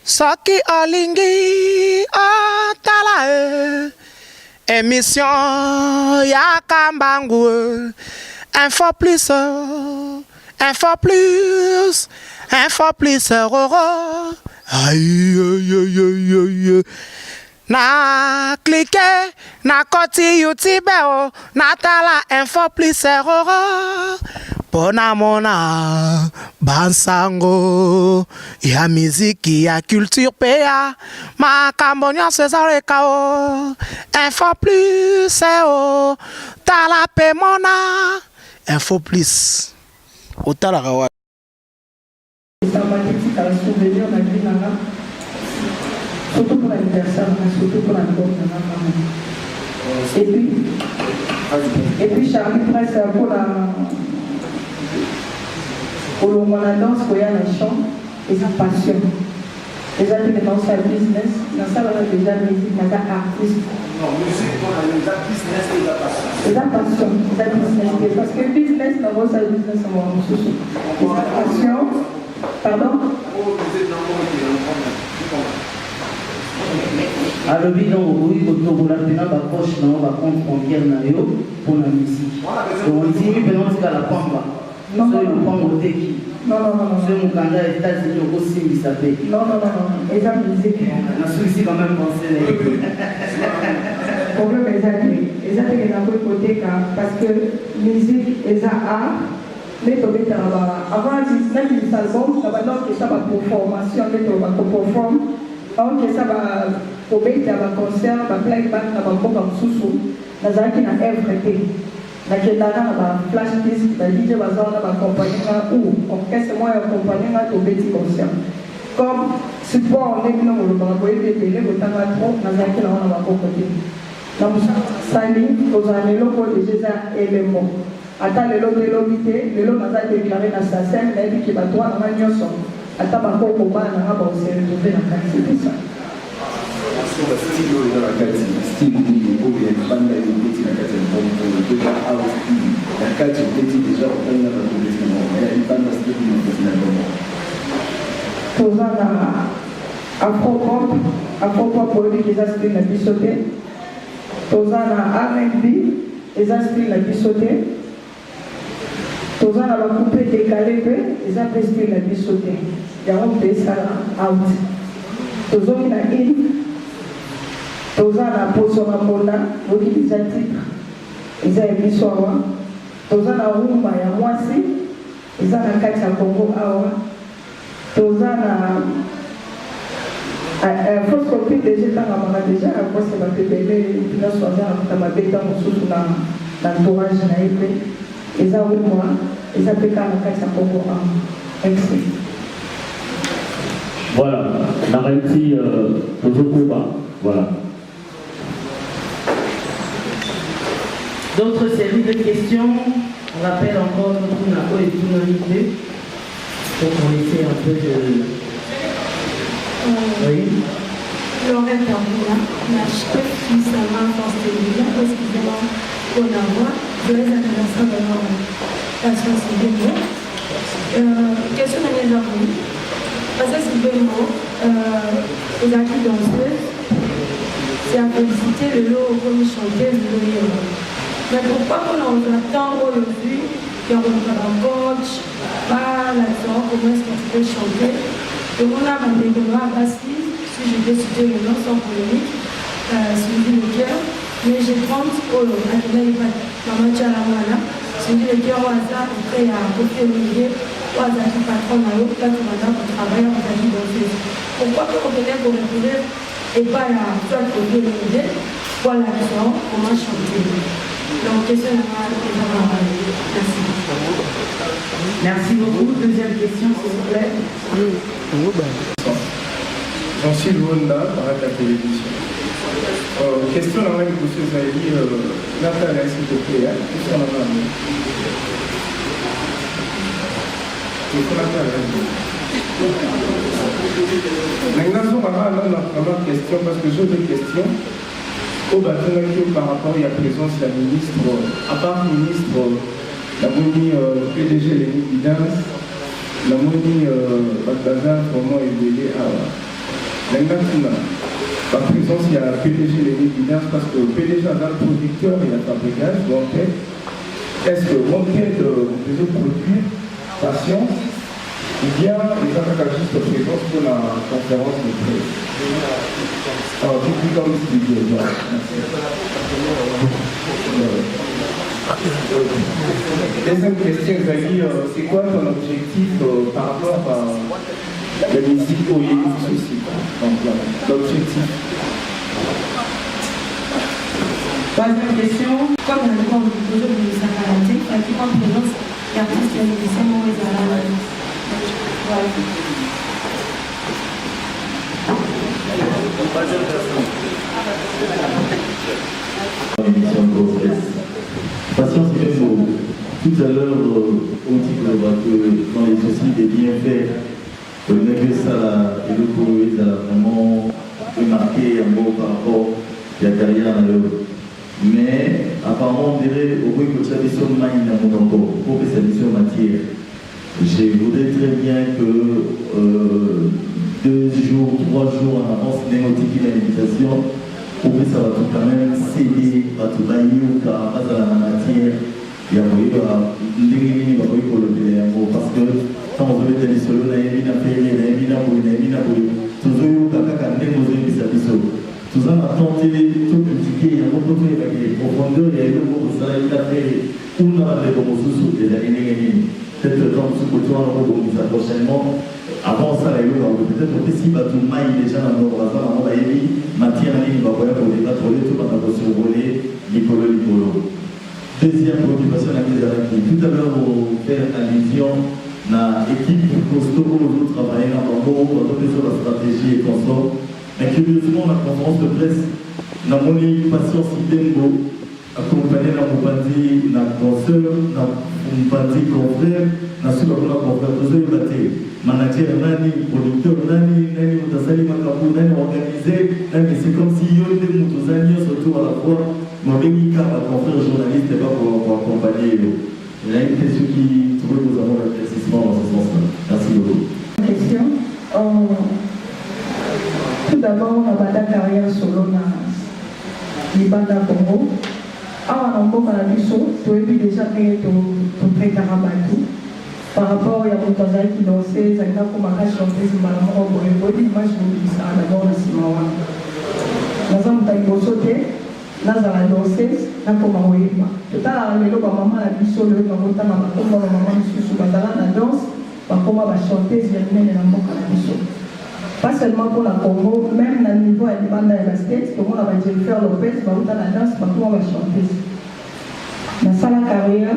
Saki Olingi Otala émission Yakambangu Info plus aïe aïe aïe aïe aïe na cliquer na koti YouTube na tala info plus Pona mona bansango ya miziki ya culture pea makambonya César kao info plus tala pe mona info plus otala kawa surtout pour l'anniversaire, surtout pour la maman. Et puis Charlie Presse pour la danse, pour la chant et sa passion. Les gens qui dans sa business, dans ça, on a déjà musique, on a artiste. Non, musique, on a déjà business et la passion. C'est la passion, c'est la business. Parce que business, on a sa business, on va en la passion. Pardon? Alors, oui, pour la poche, va compte frontière pour la musique. Donc, on dit, oui, la pamba. Non, non, non. C'est mon candidat aux États-Unis aussi, il s'appelle. Non. Et ça, musique. On a celui-ci quand même pensé. Le problème est ça, il y a un côté parce que musique et ça art. Mais avant, même les albums, ça va donc ça va pour formation, pour perform. Donc ça va pour mettre un concert, un playback, un bon comme sous-sous. Dans un qui n'a everything. Dans le cas flash disc, dans le DJ bazar, on va accompagner ou orchestre moi accompagner au petit concert. Comme support, on est non, on va envoyer des télé, on va trop dans un qui on va accompagner. Donc ça lit, aux années locaux déjà éléments. Attends le lot de l'obité, le lot n'a déclaré dans sa scène, mais il dit qu'il va toi dans la nyoso. Attends encore pour moi, on va se retrouver dans la quartier de ça. Style dans la quartier, style où il y a une bande de petit dans la quartier, donc déjà out, la quartier petit déjà on a la publicité, il y a une bande de style dans le petit Tout ça, Afro-pop pour lui qui s'aspire la bisoté. Tout ça, R&B, ils aspirent la bisoté. Tous les gens ont coupé décalé, ils ont presque la vie sautée. Ils ont fait ça out. Tous les gens qui ont in, tous les gens qui ont posé sur la mona, ils ont titre. Ils ont mis sur moi. Tous les gens qui ont rumba, il y a moi aussi. Ils ont un catch à Congo awa. Tous les gens qui faut se copier déjà dans la déjà, après c'est ma bébé, puis là, soit dans ma bête, dans l'entourage de la épée. Ils ont eu moi, ils ont fait la carte à Congo. Voilà, on a réussi aux combat. Voilà. D'autres séries de questions. On rappelle encore notre Nako et tout notre pour qu'on essaie un peu de. Oui. Lorraine Darmina, la chef qui s'en va en Stéphane, excusez-moi, pour la voix, je les anniversaires de leur passion civile. Question de les amis. Parce que c'est vraiment les acquis danseuses, c'est à féliciter le lot comme chanter le lot. Mais pourquoi on a tant revu, et on a un coach, pas là-dedans, comment est-ce que tu peux chanter? Et on a un débat assis. Si je vais citer le nom sans polémique, suivi le cœur, mais j'ai 30 euros à donner maman Tchalamana, suivi le cœur au hasard, après il y a un côté Olivier, au hasard qui patron à l'eau, quand on a pour travailler en famille danseuse. Pourquoi on venait pour retrouver et pas la soit côté Olivier, voilà comment chanter. Donc, question de merci. Merci beaucoup. Deuxième question, s'il vous plaît. Jean-Philippe Wanda, par la télévision. Question dans laquelle M. Zahidi, Nathalie, s'il te plaît, question dans la main. Maintenant, on va aller dans la question parce que j'ai deux questions. Au bâtiment par rapport à la présence de la ministre, à part ministre, la moni PDG Léni Bidans, la moni Balthazar, comment il est à Maintenant, la présence, il y a PDG les évidences parce que PDG a le producteur et la fabricage. Donc, est-ce que mon tête de produire patience ou bien les gens juste présence pour la conférence de presse? Alors, depuis comme studio. Deuxième question, Zali, c'est quoi ton objectif par rapport à la musique au aussi? Donc, l'objectif. Troisième question, comme on a dit, on peut poser de sa maladie, qui prend présence l'artiste et le musicien Maurice Zala. Patience, il faut. Tout à l'heure, on dit que dans les soucis des bienfaits, le Negesala et le Kourou, ça a vraiment marqué un mot par rapport à la carrière. Mais apparemment, on dirait au bout que ça mission main dans mon encore, pour que ça mission matière. Je voudrais très bien que 2 jours, 3 jours en avance, négotier l'invitation. Pour que ça va tout quand même céder à tout le monde, à la matière. Il y a parce que quand on veut être solo, on a une tout ça a tenté tout critiquer, il y a beaucoup de profondeur, il y a eu beaucoup de ça, il a fait une heure de sous des années. Peut-être quand vous côté on va prochainement, avant ça, il y a eu peut-être que si tout le monde déjà dans notre bazar, on va y matière en ligne, on va voir pour les patrouiller, tout le monde va survoler, Nicolo. Deuxième préoccupation, tout à l'heure, on fait allusion à l'équipe costaud où nous travaillons dans la stratégie et consort. Mais curieusement, la conférence de presse n'a pas eu patience idéngo, accompagné dans mon bandi, dans consoeur, dans mon bandi confrère, dans ce qu'on a confrère, tout ça est battu. Manager, nani, producteur, nani, Mutasali Makapu, nani, organisé, nani, c'est comme si yo était Mutuzani, surtout à la fois, mon bénica, ma confrère journaliste, et pas pour accompagner. Il y a une question qui trouve que nous avons l'éclaircissement dans ce sens-là. Merci beaucoup. Question. Tout d'abord, on a une carrière solo dans Libanda Congo. Avant on a vu ça, tu as déjà fait ton pré-carabatu. Par rapport à Yamoutaza qui dansait, ça a comme un chanté, c'est mal en haut, et puis moi je vous dis ça d'abord le Simawa. Nous avons sauté, nous avons dansé, nous avons joué. Tout à l'heure, maman a dit sur le maman, maman, sur la danse, maman va chanter, c'est le même dans mon canal. Pas seulement pour la Congo, même dans le niveau à Libanda et la States, comme on va dire faire Lopez, va la danse, on va chanter. Dans sa carrière,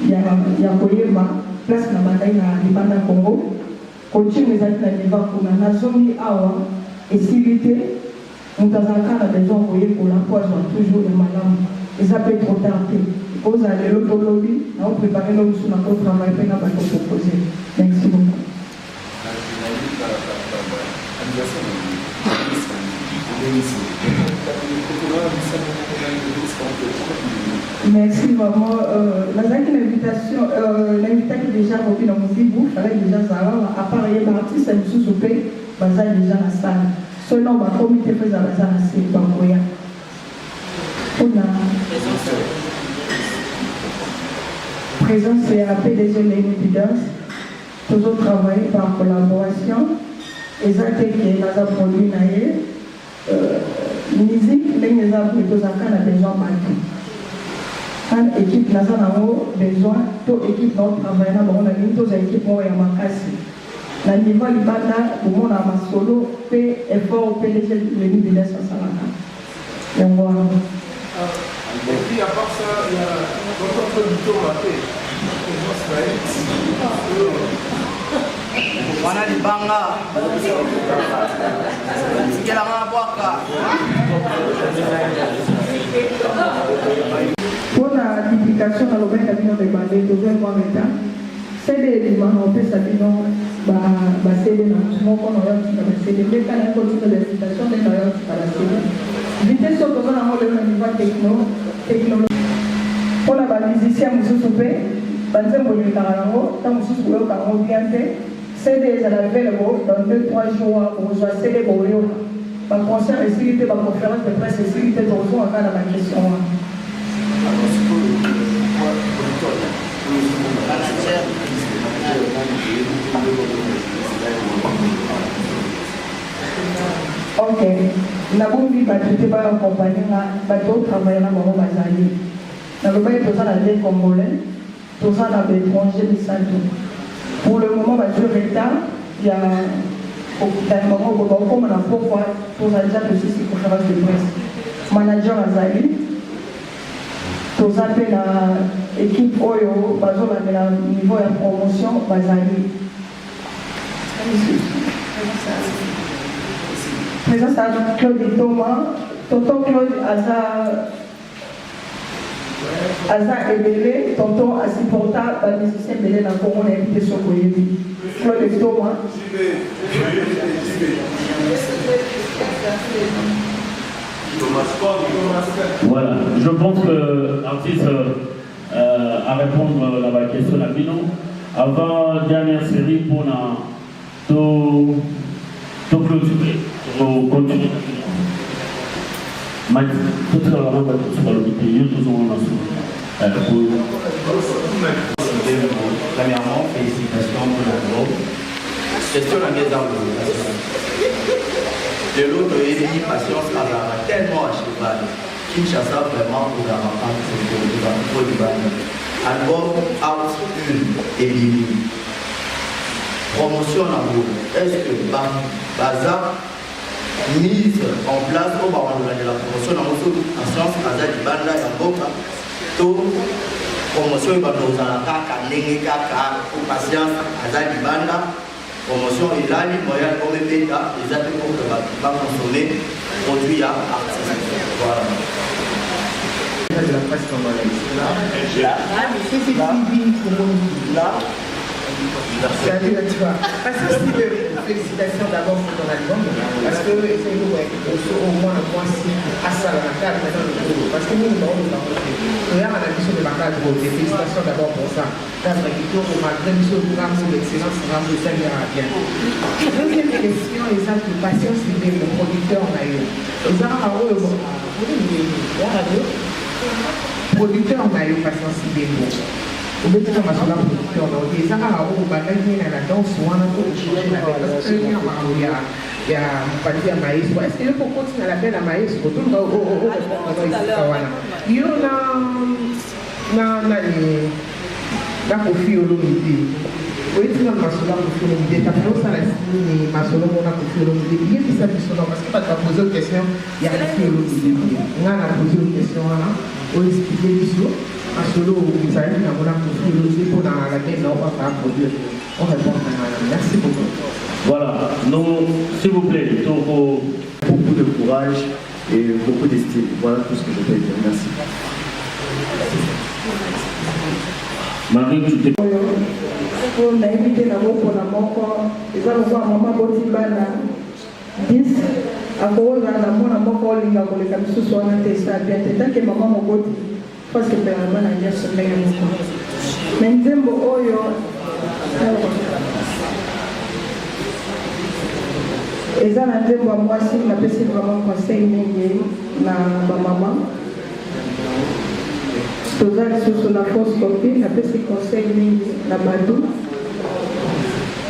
il y a Koyema, place na bataille na Libanda Congo, coaching les athlètes na niveau pour la zone awa et civilité, on a besoin de pour l'emploi, toujours les madame. Et ça peut être trop tard. Vous allez l'autre lobby, on prépare l'homme sur notre travail, puis on va proposer. Merci beaucoup. Merci vraiment. L'invitation est déjà revenue dans mon début. Il fallait déjà savoir, à part les artistes, c'est sous soupé, déjà la salle. Selon ma comité faisant la salle, c'est pas moyen. On a présence et la PDG de l'évidence, toujours travailler par collaboration. Et ça, c'est que nous avons produit musique, mais nous avons plutôt besoin de quand l'équipe n'a pas besoin, toute l'équipe n'a pas travaillé, on a mis toutes les équipes qui ont cassé. La niveau Libanda, pour moi, on a un solo, fait effort au PDG de l'évidence à Salaka. Et puis, à part ça, il y a notre producteur maté. Wana libanga sikela mabwaka pour la duplication dans le domaine de bandé de 20 mois maintenant c'est des éléments on peut s'appeler c'est des noms qu'on a c'est des mécanismes de l'invitation des noms à la série vitesse sur le niveau technologique pour la musicien nous soupé Banzem Boulé Karango, tant que vous avez bien fait, c'est des available dans 2-3 jours, vous avez célébré au concert et sécurité, conférence de presse et sécurité, on voit encore dans ma question. Ok. Na bombi batute ba accompagner bateau travailler na bango bazali. Na le bail tous na des Congolais, tous na des étrangers de Santo. Pour le moment ba je retard, il y a dans le moment où on a pourquoi tous déjà de ceci conférence de presse. Manager azali. Tous na équipe oyo bazo na niveau de promotion bazali. Présence à Claude Thomas, tonton Claude Aza Ebele, tonton Asiporta, musicien Belé dans le Congo, on a invité sur Koyebi. Claude Thomas. Voilà, je pense que l'artiste à répondre à la question à Bino. Avant dernière série pour tout clôturer, pour continuer. Mais tout ce qu'on a fait sur le vidéo, tout ce qu'on a fait. Premièrement, félicitations pour l'album. Question la mise en œuvre. De l'autre, il y a patience à tellement à cheval. Kinshasa vraiment pour la rencontre pour le album Out 1 et Bibi. Promotion en amour. Est-ce que Baza mise en place au moment de la promotion en amour en sens Baza du Banda et en Boka tout promotion va nous en attaquer n'engue kaka pour patience Baza du Banda promotion et là les moyens comme bêta les autres pour que va consommer produits à artistes. Voilà. De la presse congolaise. Là, salut, tu vois. Parce que félicitations d'abord pour ton album. Parce que c'est nous, au moins un mois si à ça la carte maintenant. Parce que nous, nous regarde la mission de la carte. Félicitations d'abord pour ça. Malgré mission de l'excellence, Rambo ça ira bien. Deuxième question, les actes de patience, c'est le producteur naïf. Les producteur naïf, patience, c'est bien beau. Au bout de temps, on a producteur, donc les arabes au bagage de la danse, on a pour changer la danse. Il y a pas dire maïs. Est-ce que pour continuer à la peine à maïs, pour tout le monde, il y en a la confie au lomité. Oui, tu as masola confie au lomité. Tu as fait ça la signe, masola on a confie au lomité. Il y a des satisfactions parce que tu as posé une question, il y a confie au lomité. On a posé une question là, on a expliqué l'issue. Masolo, vous avez dit, on a confie au lomité pour dans la peine, on va faire produire. On répond à madame. Merci beaucoup. Voilà, nous, s'il vous plaît, beaucoup de courage et beaucoup d'estime. Voilà tout ce que je peux dire. Merci. Marie, tu t'es... On a invité la mot pour la mort. Ils ont voir maman Botibana 10. À cause de la mort, il y a des camions sur un testé. Tant que maman m'a boti, parce que la maman a dit ce n'est pas. Mais Nzembo Oyo. Et ça, moi aussi, je m'appelle vraiment conseil na maman. Tout ça, sur la force copine, je m'appelle conseil na badou.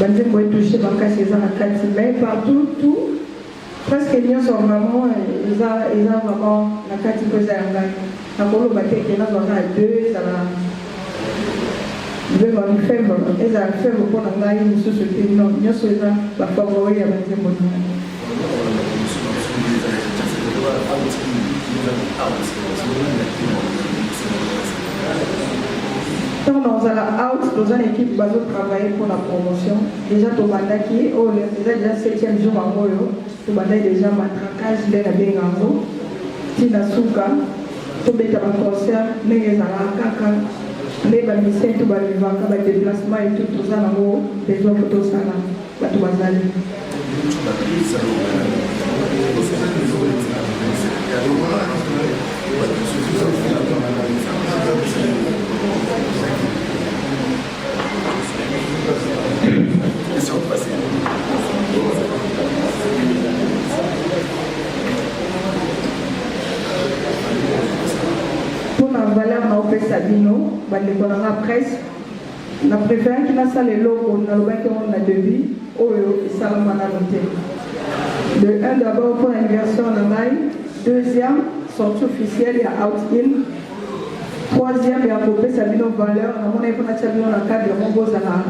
Je vais toucher ma casse, ils ont la carte, mais partout, tout, presque ils sont vraiment, ils ont vraiment la carte que j'ai en gagne. La colo batte qui est là, on a deux, ça va. Je vais avoir une fèvre, et ça fait pour la gagne, une société, non, bien sûr, la favori à 20e mois. Quand on a la out, dans une équipe qui va travailler pour la promotion, déjà tout bandaki, déjà 7e jour en Moyo, tout bandaki déjà matraquage de la Bengango, Tina Souka, tout bête à concert, les Kaka, les musiciens, tout le déplacement et tout ça, les photos, ça là, tout bazali. kopesa bino bandeko na presse na préféré qu'il a ça les locaux na lobaki on a devis oyo esalama na noté de un d'abord pour l'anniversaire na mai, deuxième sortie officielle ya out-in, troisième ya kopesa bino valeur na mona epona tia bino na cadre ya mobozala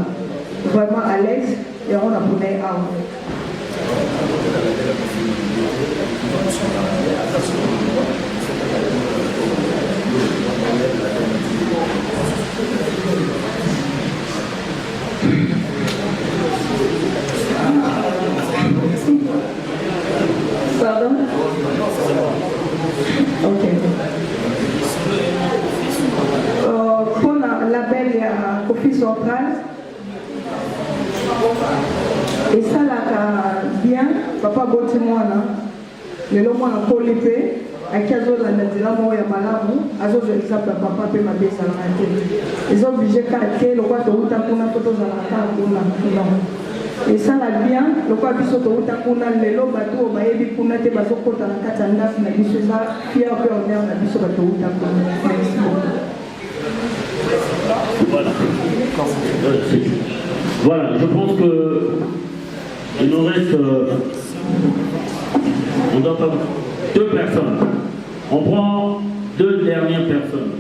vraiment à l'aise et on a bonné out. Pardon? Ok. Pour la label, il y a Kofi Central. Et ça, là, bien, papa Botimwana, le long à Polipé, à Kazo, la Nadilamo et à Malamu, à Zo, exemple, papa peut m'appeler ça la télé. Ils sont obligés de le roi de Routa pour la photo à la table. Et ça, là, bien, le roi de Routa pour la Lelo, bateau, Maébi, pour la Tebazo, pour la Katana, la Bisseza, fier, honneur, la Bissou, bateau, Routa pour la. Merci beaucoup. Voilà. Voilà, je pense que il nous reste, on doit pas, 2 personnes. On prend 2 dernières personnes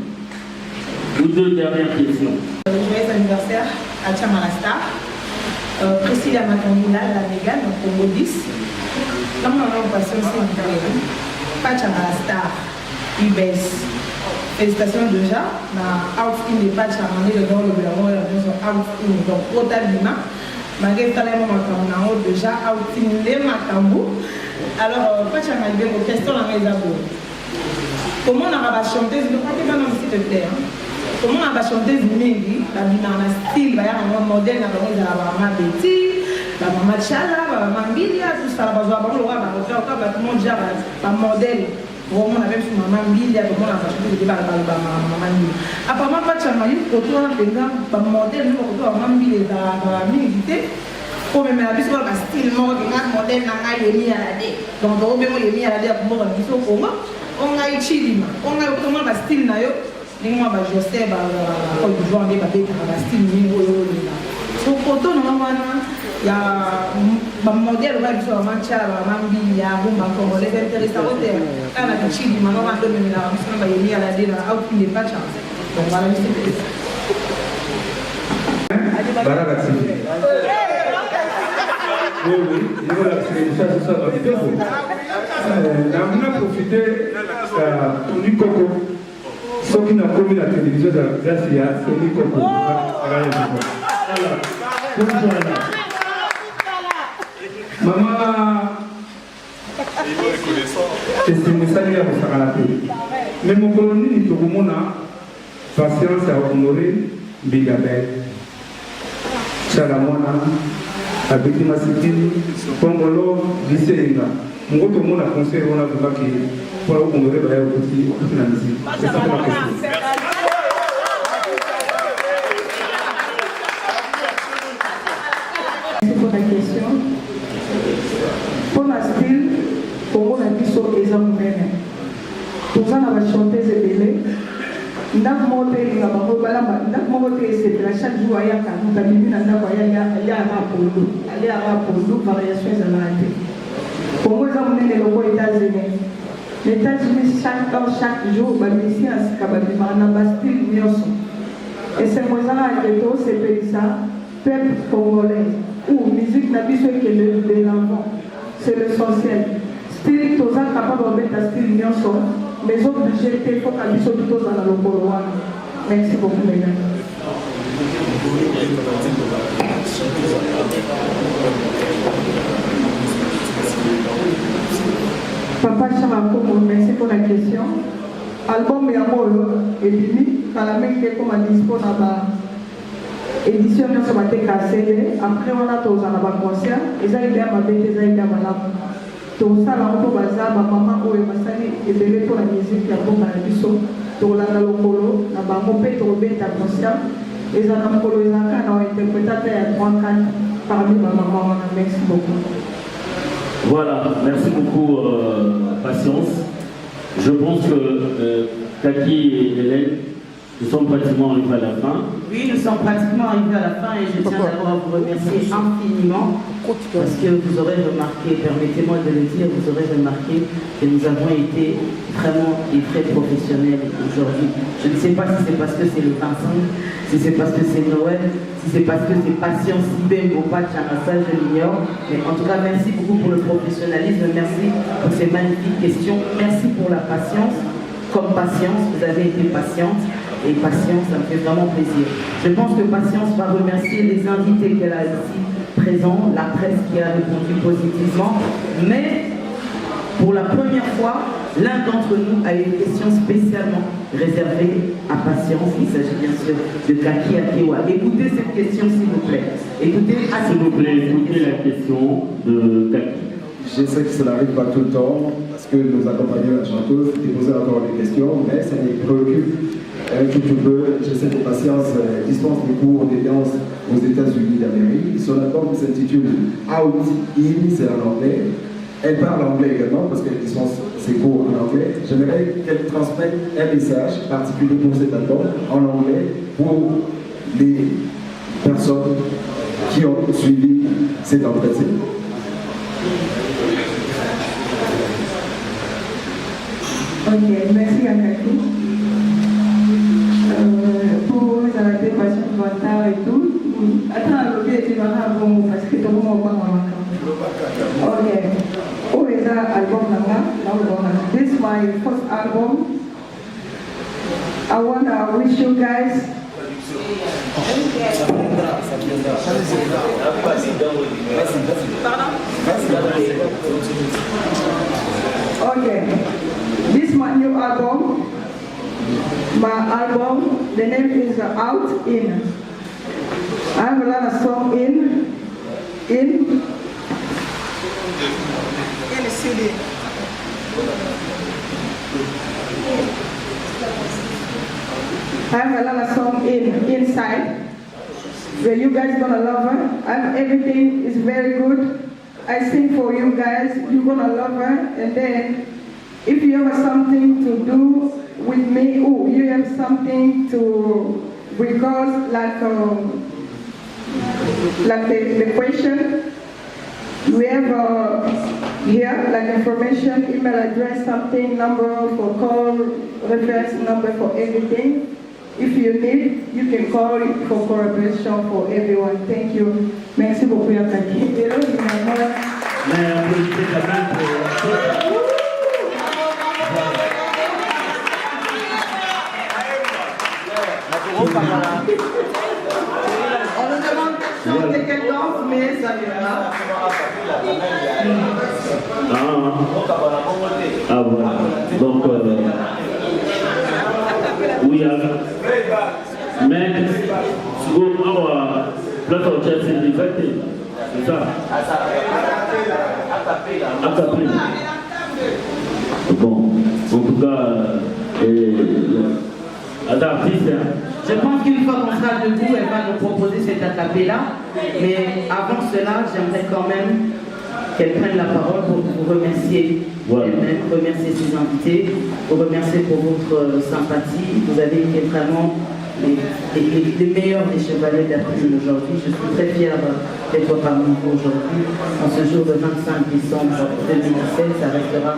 ou 2 dernières questions. Joyeux anniversaire à Tchamalasta, Priscilla Matangila, la Négane, Congo 10. Comme on passe aussi en Italie, pas Tchamalasta, UBS. Félicitations déjà, na out-in des patchs à ramener le nord, le blanc, la maison out-in, donc total lima. Malgré que talent maintenant déjà out-in les matambou. Alors, patch à ramener vos questions dans les abos. Comment on a chanté, je ne crois pas s'il te plaît. Comment on a chanté Mingi, la binana style, il y a un modèle dans le maman Betty, la maman Chala, la maman Bilia, tout ça, la maman Loa, la maman Java, la modèle. Vraiment, on a même sur maman Bilia, comment on a chanté le débat avec maman Bilia. Apparemment, pas de chamaï, pour toi, le modèle, nous, pour toi, maman Bilia, la milité. Pour même la bise, on a style mort, il y a un modèle, on a mis à la dé. Donc, on a mis à la dé pour moi, on a échili, on a comment le style nayo. Moi, je sais, quand je vois des papiers, le style niveau. Donc, quand on il y a un modèle qui est vraiment cher, il y a un bon les intéressants. On a un chili, on a un peu de la mission, on a mis à la dé, on a aucune pas de chance. Donc, voilà, on a profité du coco. Ceux qui n'ont pas vu la télévision de la classe, il y a Sony Coco. Maman, c'est ça qui a fait la télé. Mais mon colonie, il faut que patience à honorer Bigabel. Chalamona, avec ma cité, Congolo, Vicélinga. Mon tout le monde a conseillé, on a vu qu'il faut honorer la musique. C'est ça ma question. Merci pour la question. Pour la style, pour la question des hommes humains. Pour ça, on va chanter ces bébés. Chaque jour, il y a un variation de la pour moi, les États-Unis. Les États-Unis, chaque jour, ici, et c'est moi ça, c'est ça, peuple congolais, ou musique n'a plus que de l'enfant, c'est l'essentiel. Style, tous les capables de mettre un style nyonso, mais obligés de faire qu'à l'issue de tous dans le Lombo. Merci beaucoup, mesdames. Papa Chamako, merci pour la question. Album Yamolo et Lili, quand la même qui comme à dispo dans la édition de ce matin cassé, après on a tous en avant concert, et ça il y a ma bête, et ça il y a ma lame. Tout ça, là, on peut baser ma maman ou ma sali et bébé pour la musique, la bombe à la biso, tout là, le colo, la bambo peut tomber ta concert, et ça n'a pas le zanka, on a interprété à 3 cannes parmi ma maman, merci beaucoup. Voilà, merci beaucoup, Patience. Je pense que Kaki et Hélène Nous sommes pratiquement arrivés à la fin. Oui, nous sommes pratiquement arrivés à la fin et je tiens d'abord à vous remercier infiniment parce que vous aurez remarqué, permettez-moi de le dire, vous aurez remarqué que nous avons été vraiment et très professionnels aujourd'hui. Je ne sais pas si c'est parce que c'est le 25, si c'est parce que c'est Noël, si c'est parce que c'est Patience Sibé ou pas Tchanassa, je l'ignore. Mais en tout cas, merci beaucoup pour le professionnalisme, merci pour ces magnifiques questions, merci pour la patience. Comme Patience, vous avez été patiente. Et Patience, ça me fait vraiment plaisir. Je pense que Patience va remercier les invités qu'elle a ici présents, la presse qui a répondu positivement. Mais pour la première fois, l'un d'entre nous a une question spécialement réservée à Patience. Il s'agit bien sûr de Kaki Akewa. Écoutez cette question s'il vous plaît. Écoutez, s'il vous plaît, écoutez la question de Kaki. Je sais que ça n'arrive pas tout le temps, parce que nos accompagnants la chanteuse déposaient encore des questions, mais ça les préoccupe tout un peu. J'essaie de patience, dispense des cours de danse aux États-Unis d'Amérique. Son album s'intitule Out In, c'est en anglais. Elle parle anglais également, parce qu'elle dispense ses cours en anglais. J'aimerais qu'elle transmette un message particulier pour cet album en anglais pour les personnes qui ont suivi cet entretien. Ok, merci à Kaki pour arrêter patient de retard et tout. Attends, l'objet était vraiment bon parce que tout le monde va en ok. Oh, is that album now? This is my first album. I want to wish you guys. Okay, this is my new album. My album, the name is Out In. I have a lot of songs in the CD. I have a lot of songs inside. Where you guys gonna love her. Everything is very good. I sing for you guys. You're gonna love her. And then, if you have something to do with me, you have something to record, like the question. We have here like information, email address, something, number for call, reference number for everything. If you need, you can call it for collaboration for everyone. Thank you. Merci beaucoup, Yakaki. Hello, on nous demande de chanter quelle danse, mais ça viendra. Ah voilà. Donc, oui, mais place au théâtre, c'est liberté. C'est ça. Acapella. Bon, en tout cas, artiste. Je pense qu'une fois qu'on sera debout, elle va nous proposer cette acapella. Mais avant cela, j'aimerais quand même qu'elle prenne la parole pour vous remercier. Voilà. Elle-même, remercier ses invités, vous remercier pour votre sympathie. Vous avez été vraiment les meilleurs des chevaliers d'Artisane aujourd'hui. Je suis très fière d'être parmi vous aujourd'hui. En ce jour de 25 décembre 2017, ça restera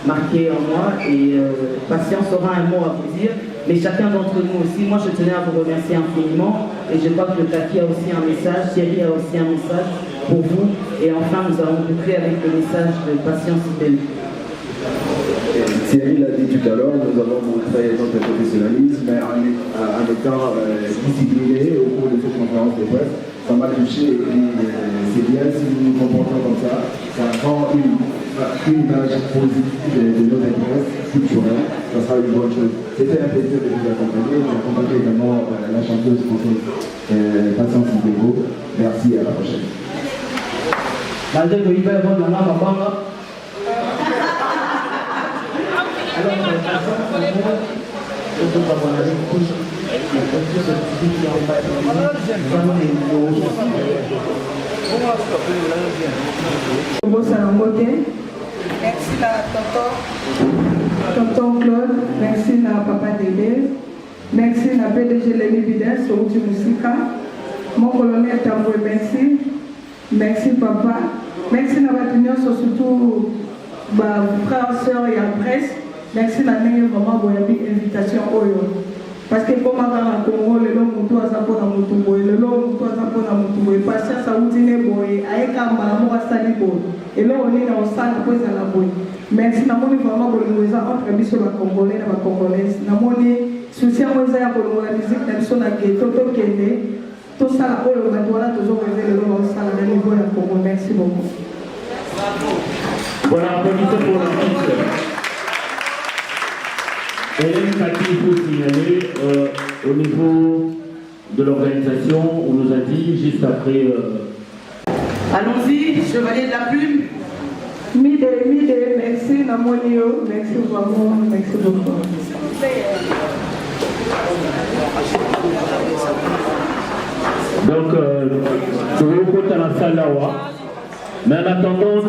marqué en moi et Patience aura un mot à vous dire. Mais chacun d'entre nous aussi, moi je tenais à vous remercier infiniment et je crois que Kaki a aussi un message, Thierry a aussi un message pour vous et enfin nous allons boucler avec le message de Patience Sibé. Thierry l'a dit tout à l'heure, nous avons montré notre professionnalisme en étant disciplinés au cours de cette conférence de presse. Ça m'a touché et puis c'est bien si nous nous comportons comme ça rend une image positive de notre presse culturelle, ça sera une bonne chose. C'était un plaisir de vous accompagner. J'ai accompagné également la chanteuse française Patience Sibé. Merci, à la prochaine. Merci la tonton Claude, merci la papa Délé, Merci na PDG Lenny Bidens, Outi Musika. Mon colonel Tamboué, merci. Merci papa. Merci na batunyo, surtout frères, sœurs et la presse. Merci na nenge vraiment boyabi invitation oyo. Parce que comme à Congo, le long mutu azapo na mutu boy, le long mutu azapo na mutu boy. Patience a outine boy, aeka mbalamu asali boy. Et là on est dans le salle pour la boy. Merci na moni vraiment pour nous entre biso ba congolais na ba congolaises. Na moni soutien moza ya pour la musique na biso na ghetto to kende. Tout ça oyo ba tola toujours rêver le long salle na niveau ya Congo. Merci beaucoup. Voilà, applaudissez pour l'artiste. Hélène Fati, il faut signaler au niveau de l'organisation, on nous a dit juste après. Allons-y, chevalier de la plume. Mide, merci Namonio, merci vraiment, merci beaucoup. Donc, je vais vous compter dans la salle là-haut. Mais en attendant,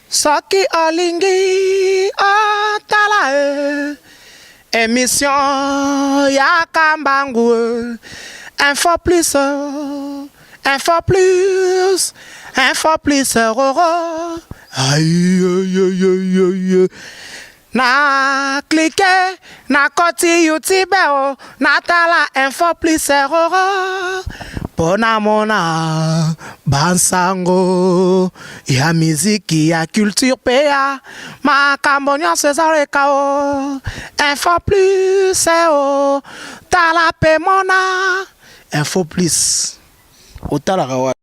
Saki Olingi Otala émission Yakambangu info plus aïe na cliquer na koti YouTube na tala info plus pona mona bansango ya miziki ya culture pea makambo nyonso ezaleka info plus tala pe mona info plus otalaka